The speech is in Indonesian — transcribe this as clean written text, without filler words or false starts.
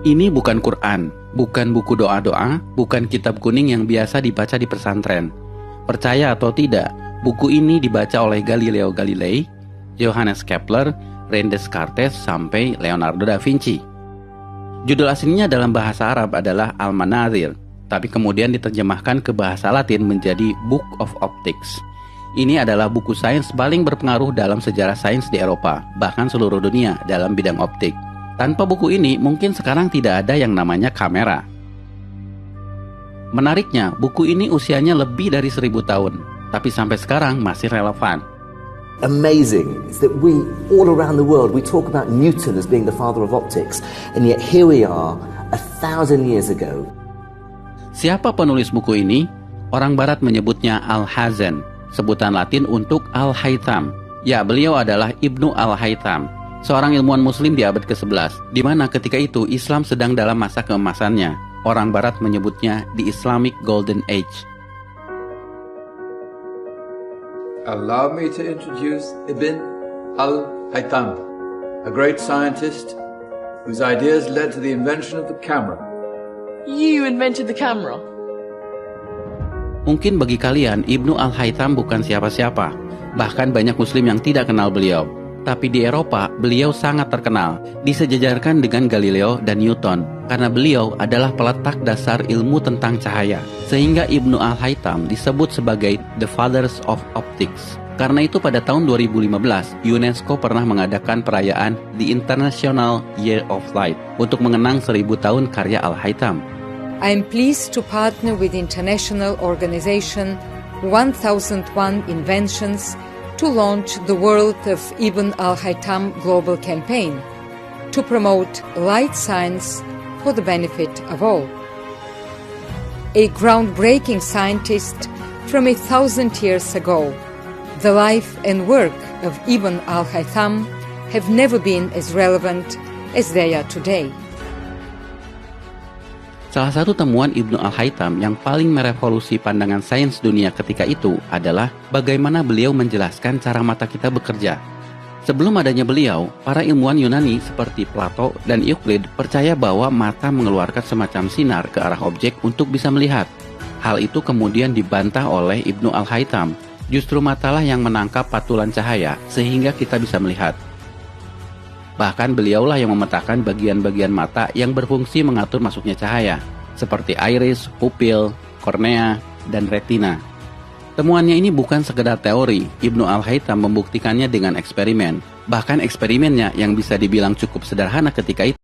Ini bukan Quran, bukan buku doa-doa, bukan kitab kuning yang biasa dibaca di pesantren. Percaya atau tidak, buku ini dibaca oleh Galileo Galilei, Johannes Kepler, René Descartes, sampai Leonardo da Vinci. Judul aslinya dalam bahasa Arab adalah Al-Manazil, tapi kemudian diterjemahkan ke bahasa Latin menjadi Book of Optics. Ini adalah buku sains paling berpengaruh dalam sejarah sains di Eropa, bahkan seluruh dunia dalam bidang optik. Tanpa buku ini, mungkin sekarang tidak ada yang namanya kamera. Menariknya, buku ini usianya lebih dari 1000 tahun, tapi sampai sekarang masih relevan. Amazing is that we, all around the world, we talk about Newton as being the father of optics, and yet here we are, 1,000 years ago. Siapa penulis buku ini? Orang Barat menyebutnya Al-Hazen, sebutan Latin untuk Al-Haytham. Ya, beliau adalah Ibnu Al-Haytham, seorang ilmuwan muslim di abad ke-11, di mana ketika itu Islam sedang dalam masa keemasannya. Orang Barat menyebutnya the Islamic Golden Age. Allow me to introduce Ibn Al-Haytham, a great scientist whose ideas led to the invention of the camera. You invented the camera? Mungkin bagi kalian, Ibnu Al-Haytham bukan siapa-siapa. Bahkan banyak muslim yang tidak kenal beliau. Tapi di Eropa, beliau sangat terkenal, disejajarkan dengan Galileo dan Newton, karena beliau adalah peletak dasar ilmu tentang cahaya. Sehingga Ibnu Al-Haytham disebut sebagai The Fathers of Optics. Karena itu pada tahun 2015, UNESCO pernah mengadakan perayaan The International Year of Light untuk mengenang 1000 tahun karya Al-Haytham. I am pleased to partner with the international organization 1001 Inventions to launch the World of Ibn Al-Haytham Global Campaign to promote light science for the benefit of all. A groundbreaking scientist from 1,000 years ago, the life and work of Ibn Al-Haytham have never been as relevant as they are today. Salah satu temuan Ibnu Al-Haytham yang paling merevolusi pandangan sains dunia ketika itu adalah bagaimana beliau menjelaskan cara mata kita bekerja. Sebelum adanya beliau, para ilmuwan Yunani seperti Plato dan Euclid percaya bahwa mata mengeluarkan semacam sinar ke arah objek untuk bisa melihat. Hal itu kemudian dibantah oleh Ibnu Al-Haytham. Justru matalah yang menangkap patulan cahaya sehingga kita bisa melihat. Bahkan beliaulah yang memetakan bagian-bagian mata yang berfungsi mengatur masuknya cahaya, seperti iris, pupil, kornea, dan retina. Temuannya ini bukan sekedar teori, Ibnu Al-Haytham membuktikannya dengan eksperimen. Bahkan eksperimennya yang bisa dibilang cukup sederhana ketika itu